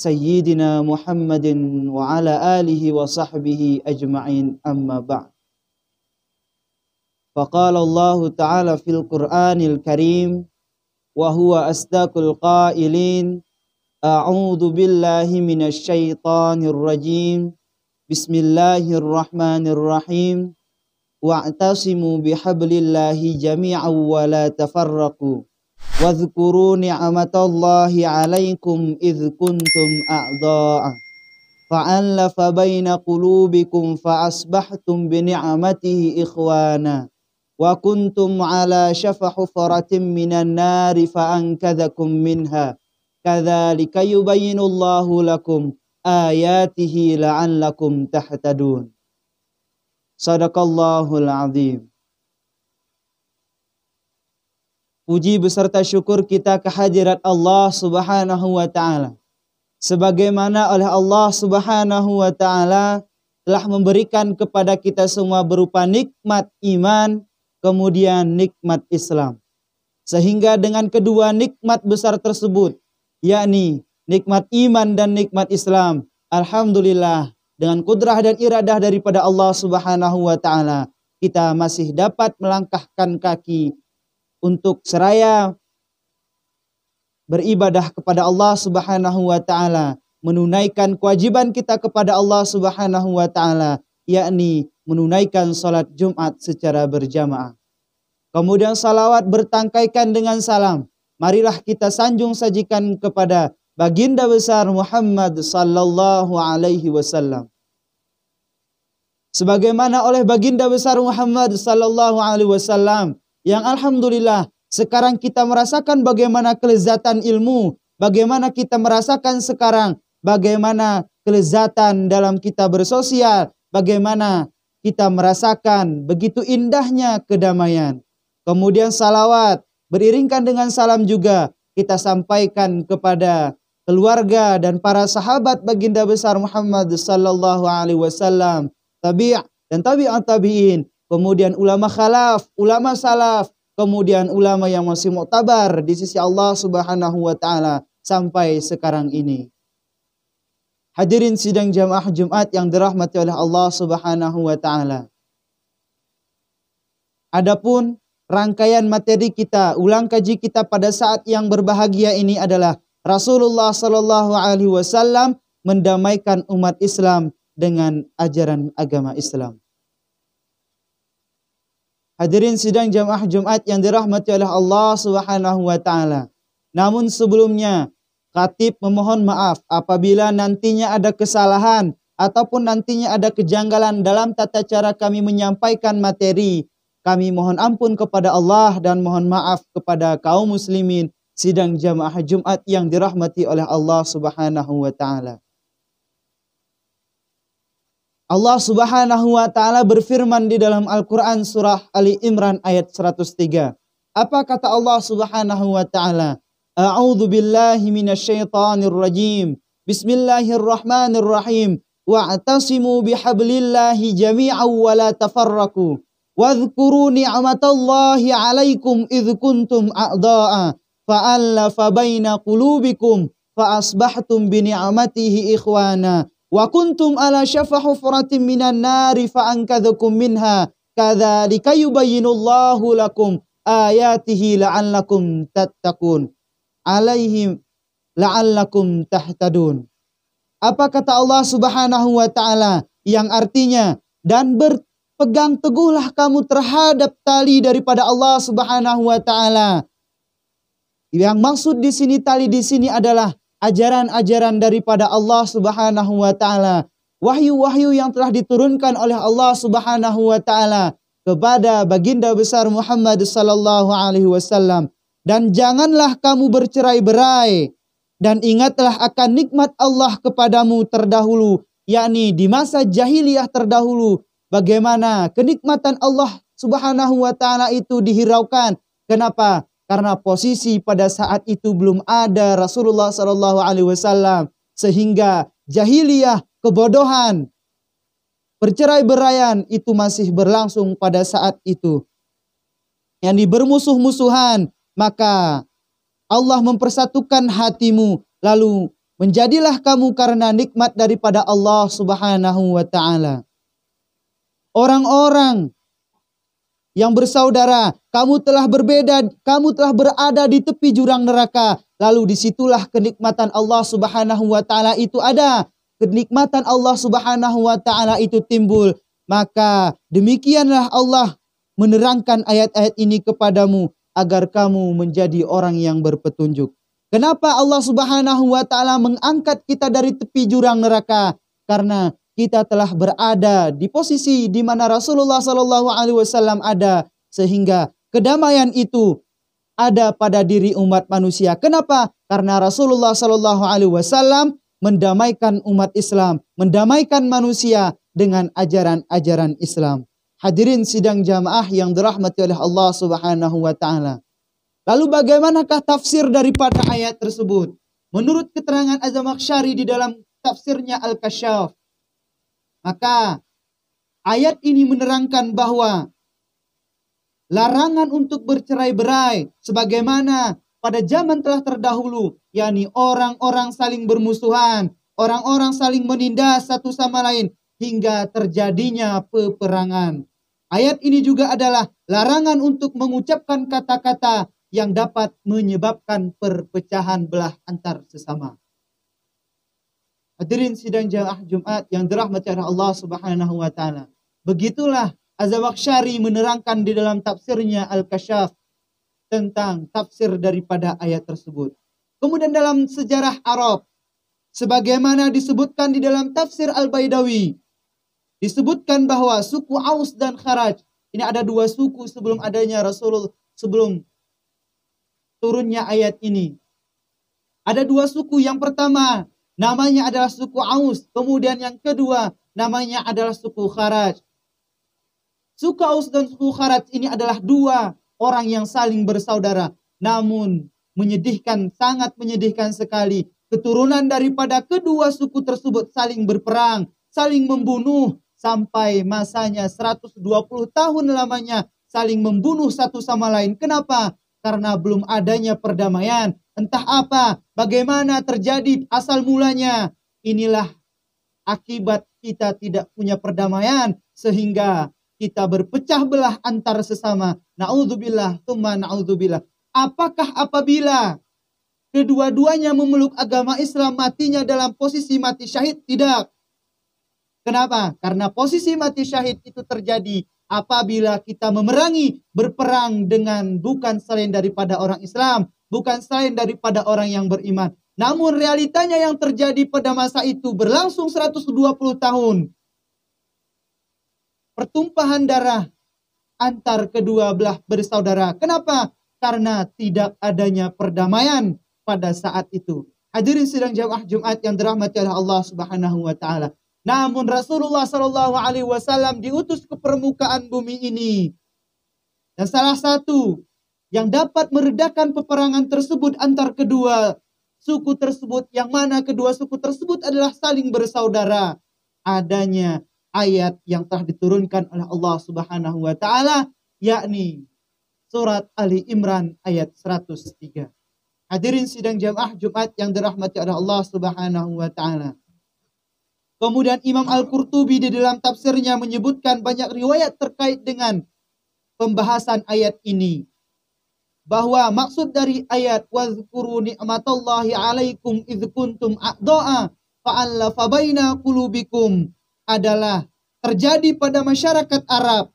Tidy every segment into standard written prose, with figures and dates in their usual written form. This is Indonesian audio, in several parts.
sayyidina Muhammadin wa ala alihi wa sahbihi ajma'in, amma ba'd. Faqala Allah Ta'ala fil Qur'anil Karim wa huwa asdaqul qailin, a'udzu billahi minasy syaithanir rajim. Bismillahirrahmanirrahim. Wa'tasimu bihablillahi jami'an wa la tafarraqu. Wadhkuru ni'matallahi 'alaikum idh kuntum a'dha'a fa'alafa baina qulubikum fa'asbahtum bi ni'matihi ikhwana wa kuntum 'ala syafa hufratin minan nari fa'ankadzakum minha kadzalika yubayyinullahu lakum ayatihi la'allakum tahtadun. Shadaqallahul azim. Puji beserta syukur kita kehadirat Allah Subhanahu wa Ta'ala, sebagaimana oleh Allah Subhanahu wa Ta'ala telah memberikan kepada kita semua berupa nikmat iman, kemudian nikmat Islam. Sehingga dengan kedua nikmat besar tersebut, yakni nikmat iman dan nikmat Islam, alhamdulillah, dengan kudrah dan iradah daripada Allah Subhanahu wa Ta'ala, kita masih dapat melangkahkan kaki untuk seraya beribadah kepada Allah Subhanahu wa Ta'ala, menunaikan kewajiban kita kepada Allah Subhanahu wa Ta'ala, yakni menunaikan salat Jumat secara berjamaah. Kemudian salawat bertangkaikan dengan salam, marilah kita sanjung sajikan kepada baginda besar Muhammad sallallahu alaihi wasallam. Sebagaimana oleh baginda besar Muhammad sallallahu alaihi wasallam yang alhamdulillah sekarang kita merasakan bagaimana kelezatan ilmu, bagaimana kita merasakan sekarang bagaimana kelezatan dalam kita bersosial, bagaimana kita merasakan begitu indahnya kedamaian. Kemudian salawat beriringkan dengan salam juga kita sampaikan kepada keluarga dan para sahabat baginda besar Muhammad sallallahu alaihi wasallam, tabi' dan tabi'at tabi'in, kemudian ulama khalaf, ulama salaf, kemudian ulama yang masih muktabar di sisi Allah Subhanahu wa Ta'ala sampai sekarang ini. Hadirin sidang jamaah Jumat yang dirahmati oleh Allah Subhanahu wa Ta'ala. Adapun rangkaian materi kita, ulang kaji kita pada saat yang berbahagia ini adalah Rasulullah sallallahu alaihi wasallam mendamaikan umat Islam dengan ajaran agama Islam. Hadirin sidang jamaah Jumat yang dirahmati oleh Allah Subhanahu wa Ta'ala. Namun sebelumnya, khatib memohon maaf apabila nantinya ada kesalahan ataupun nantinya ada kejanggalan dalam tata cara kami menyampaikan materi. Kami mohon ampun kepada Allah dan mohon maaf kepada kaum muslimin sidang jamaah Jumat yang dirahmati oleh Allah Subhanahu wa Ta'ala. Allah Subhanahu wa Ta'ala berfirman di dalam Al-Quran surah Ali Imran ayat 103. Apa kata Allah Subhanahu wa Ta'ala? A'udzu billahi minasyaitonir rajim. Bismillahirrahmanirrahim. Wa'tasimu bihablillahi jami'an wa la tafarraqu. Wadhkuru ni'matallahi 'alaikum idh kuntum a'dha'a fa'alafa baina qulubikum fa'asbahtum bi ni'matihi ikhwana wa kuntum 'ala syafa hufratin minan nari fa'ankadzakum minha kadzalika yubayyinullahu lakum ayatihi la'allakum tattaqun alaihim la'allakum tahtadun. Apa kata Allah Subhanahu wa Ta'ala yang artinya, dan berpegang teguhlah kamu terhadap tali daripada Allah Subhanahu wa Ta'ala. Yang maksud di sini tali di sini adalah ajaran-ajaran daripada Allah Subhanahu wa Ta'ala. Wahyu-wahyu yang telah diturunkan oleh Allah Subhanahu wa Ta'ala kepada baginda besar Muhammad sallallahu alaihi wasallam. Dan janganlah kamu bercerai-berai dan ingatlah akan nikmat Allah kepadamu terdahulu, yakni di masa jahiliyah terdahulu, bagaimana kenikmatan Allah Subhanahu wa Ta'ala itu dihiraukan. Kenapa? Karena posisi pada saat itu belum ada Rasulullah sallallahu alaihi wasallam, sehingga jahiliyah, kebodohan, perceraiberaian itu masih berlangsung pada saat itu. Yang bermusuh-musuhan, maka Allah mempersatukan hatimu, lalu Menjadilah kamu karena nikmat daripada Allah Subhanahu wa ta'ala. Orang-orang yang bersaudara, kamu telah berbeda, kamu telah berada di tepi jurang neraka. Lalu disitulah kenikmatan Allah Subhanahu wa ta'ala itu ada. Kenikmatan Allah Subhanahu wa ta'ala itu timbul. Maka demikianlah Allah menerangkan ayat-ayat ini kepadamu agar kamu menjadi orang yang berpetunjuk. Kenapa Allah Subhanahu wa ta'ala mengangkat kita dari tepi jurang neraka? Karena kita telah berada di posisi di mana Rasulullah Sallallahu Alaihi Wasallam ada, sehingga kedamaian itu ada pada diri umat manusia. Kenapa? Karena Rasulullah Sallallahu Alaihi Wasallam mendamaikan umat Islam, mendamaikan manusia dengan ajaran-ajaran Islam. Hadirin sidang jamaah yang dirahmati oleh Allah Subhanahu wa ta'ala. Lalu bagaimanakah tafsir daripada ayat tersebut? Menurut keterangan Az-Zamakhsyari di dalam tafsirnya Al-Kasyaf, maka ayat ini menerangkan bahwa larangan untuk bercerai-berai sebagaimana pada zaman telah terdahulu, yakni orang-orang saling bermusuhan, orang-orang saling menindas satu sama lain hingga terjadinya peperangan. Ayat ini juga adalah larangan untuk mengucapkan kata-kata yang dapat menyebabkan perpecahan belah antar sesama. Hadirin sidang jamaah Jumat yang dirahmati oleh Allah Subhanahu wa ta'ala. Begitulah Az-Zamakhsyari menerangkan di dalam tafsirnya Al-Kasyaf tentang tafsir daripada ayat tersebut. Kemudian dalam sejarah Arab, sebagaimana disebutkan di dalam tafsir Al-Baidawi, disebutkan bahwa suku Aus dan Kharaj, ini ada dua suku sebelum adanya Rasulullah, sebelum turunnya ayat ini. Ada dua suku, yang pertama namanya adalah suku Aus, kemudian yang kedua namanya adalah suku Kharaj. Suku Aus dan suku Kharaj ini adalah dua orang yang saling bersaudara, namun menyedihkan, sangat menyedihkan sekali. Keturunan daripada kedua suku tersebut saling berperang, saling membunuh, sampai masanya 120 tahun lamanya saling membunuh satu sama lain. Kenapa? Karena belum adanya perdamaian. Entah apa, bagaimana terjadi asal mulanya. Inilah akibat kita tidak punya perdamaian, sehingga kita berpecah belah antar sesama. Na'udzubillah, tsumma na'udzubillah. Apakah apabila kedua-duanya memeluk agama Islam matinya dalam posisi mati syahid? Tidak. Kenapa? Karena posisi mati syahid itu terjadi apabila kita memerangi, berperang dengan bukan selain daripada orang Islam, bukan selain daripada orang yang beriman. Namun realitanya yang terjadi pada masa itu berlangsung 120 tahun. Pertumpahan darah antar kedua belah bersaudara. Kenapa? Karena tidak adanya perdamaian pada saat itu. Hadirin sidang jamaah Jumat yang dirahmati oleh Allah Subhanahu wa ta'ala. Namun Rasulullah Sallallahu Alaihi Wasallam diutus ke permukaan bumi ini. Dan salah satu yang dapat meredakan peperangan tersebut antar kedua suku tersebut, yang mana kedua suku tersebut adalah saling bersaudara, adanya ayat yang telah diturunkan oleh Allah Subhanahu wa ta'ala, yakni surat Ali Imran ayat 103. Hadirin sidang jamaah Jumat yang dirahmati oleh Allah Subhanahu wa ta'ala. Kemudian Imam Al-Qurtubi di dalam tafsirnya menyebutkan banyak riwayat terkait dengan pembahasan ayat ini. Bahwa maksud dari ayat wazkuru ni'matallahi alaikum idh kuntum a'da'a fa'allafa baina qulubikum adalah terjadi pada masyarakat Arab.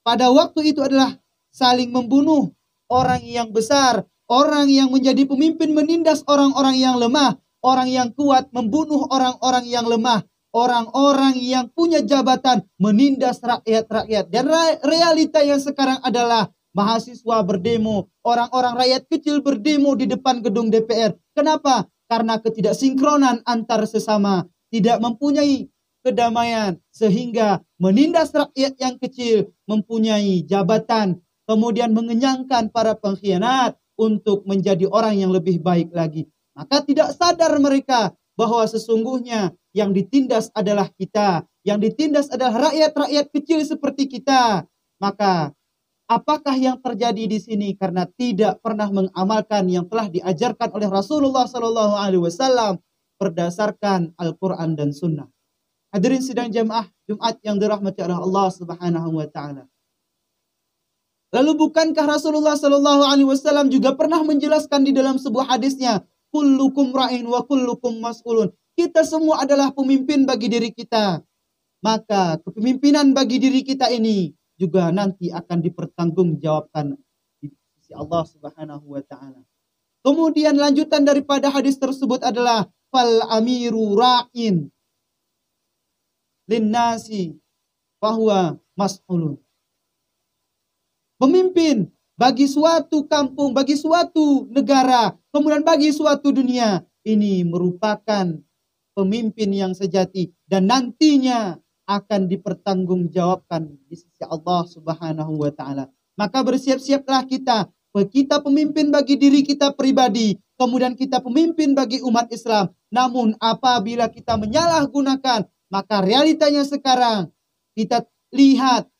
Pada waktu itu adalah saling membunuh orang yang besar, orang yang menjadi pemimpin menindas orang-orang yang lemah. Orang yang kuat membunuh orang-orang yang lemah. Orang-orang yang punya jabatan menindas rakyat-rakyat. Dan realita yang sekarang adalah mahasiswa berdemo. Orang-orang rakyat kecil berdemo di depan gedung DPR. Kenapa? Karena ketidaksinkronan antar sesama. Tidak mempunyai kedamaian. Sehingga menindas rakyat yang kecil, mempunyai jabatan. Kemudian mengenyangkan para pengkhianat untuk menjadi orang yang lebih baik lagi. Maka tidak sadar mereka bahwa sesungguhnya yang ditindas adalah kita. Yang ditindas adalah rakyat-rakyat kecil seperti kita. Maka Apakah yang terjadi di sini? Karena tidak pernah mengamalkan yang telah diajarkan oleh Rasulullah Sallallahu Alaihi Wasallam berdasarkan Al-Quran dan Sunnah. Hadirin sidang jamaah Jumat yang dirahmati oleh Allah Subhanahu Wa Taala. Lalu bukankah Rasulullah Sallallahu Alaihi Wasallam juga pernah menjelaskan di dalam sebuah hadisnya, kullukum ra'in wa kullukum mas'ulun. Kita semua adalah pemimpin bagi diri kita. Maka kepemimpinan bagi diri kita ini juga nanti akan dipertanggungjawabkan di sisi Allah Subhanahu wa taala. Kemudian lanjutan daripada hadis tersebut adalah fal amiru ra'in linnasi fahuwa mas'ulun. Pemimpin bagi suatu kampung, bagi suatu negara, kemudian bagi suatu dunia, ini merupakan pemimpin yang sejati dan nantinya akan dipertanggungjawabkan di sisi Allah Subhanahu wa taala. Maka bersiap-siaplah kita pemimpin bagi diri kita pribadi, kemudian kita pemimpin bagi umat Islam. Namun apabila kita menyalahgunakan, maka realitanya sekarang kita lihat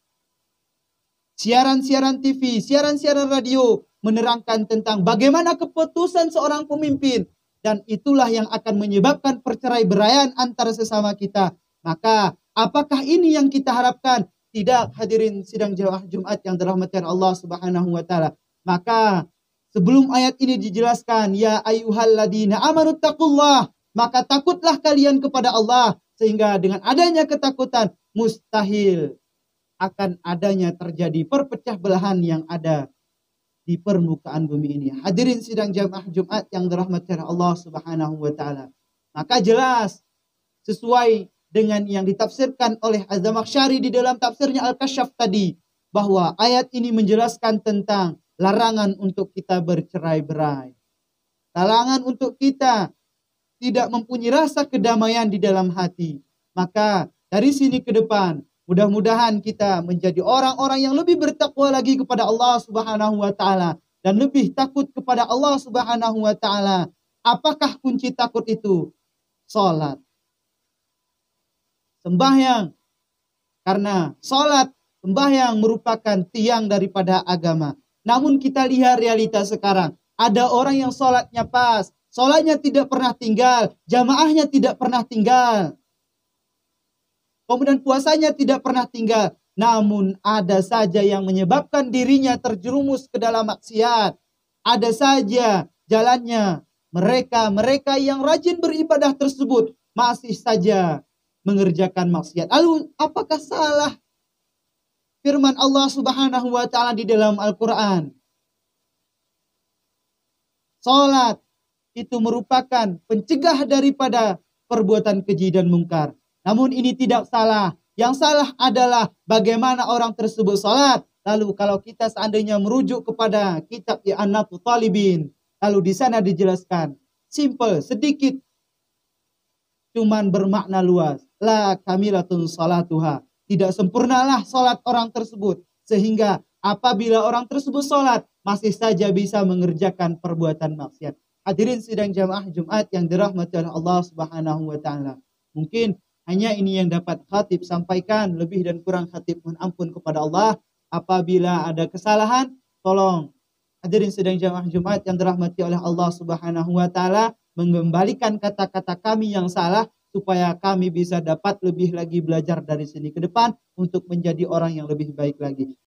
siaran-siaran TV, siaran-siaran radio menerangkan tentang bagaimana keputusan seorang pemimpin, dan itulah yang akan menyebabkan perceraian antara sesama kita. Maka apakah ini yang kita harapkan? Tidak, hadirin sidang jamaah Jumat yang dirahmati Allah Subhanahu wa taala. Maka sebelum ayat ini dijelaskan, ya ayyuhalladzina amanu taqullah, maka takutlah kalian kepada Allah, sehingga dengan adanya ketakutan mustahil akan adanya terjadi perpecah belahan yang ada di permukaan bumi ini. Hadirin sidang jamaah Jumat yang dirahmati Allah Subhanahu wa taala. Maka jelas sesuai dengan yang ditafsirkan oleh Az-Zamakhsyari di dalam tafsirnya Al-Kasyaf tadi, bahwa ayat ini menjelaskan tentang larangan untuk kita bercerai-berai. Larangan untuk kita tidak mempunyai rasa kedamaian di dalam hati. Maka dari sini ke depan, mudah-mudahan kita menjadi orang-orang yang lebih bertakwa lagi kepada Allah Subhanahu wa taala dan lebih takut kepada Allah Subhanahu wa taala. Apakah kunci takut itu? Salat. Sembahyang. Karena salat, sembahyang merupakan tiang daripada agama. Namun kita lihat realita sekarang. Ada orang yang salatnya pas, salatnya tidak pernah tinggal, jamaahnya tidak pernah tinggal. Kemudian puasanya tidak pernah tinggal. Namun ada saja yang menyebabkan dirinya terjerumus ke dalam maksiat. Ada saja jalannya. Mereka yang rajin beribadah tersebut masih saja mengerjakan maksiat. Lalu apakah salah firman Allah Subhanahu wa taala di dalam Al-Qur'an? Salat itu merupakan pencegah daripada perbuatan keji dan mungkar. Namun ini tidak salah. Yang salah adalah bagaimana orang tersebut salat. Lalu kalau kita seandainya merujuk kepada kitab I'anatul Talibin, lalu di sana dijelaskan simple, sedikit, cuman bermakna luas. La kamilatun salatuha. Tidak sempurnalah salat orang tersebut. Sehingga apabila orang tersebut salat, masih saja bisa mengerjakan perbuatan maksiat. Hadirin sidang jamaah Jumat yang dirahmati oleh Allah Subhanahu wa taala. Mungkin hanya ini yang dapat khatib sampaikan. Lebih dan kurang khatib mohon ampun kepada Allah. Apabila ada kesalahan, tolong hadirin sidang jamaah Jumat yang dirahmati oleh Allah Subhanahu wa taala mengembalikan kata-kata kami yang salah, supaya kami bisa dapat lebih lagi belajar dari sini ke depan untuk menjadi orang yang lebih baik lagi.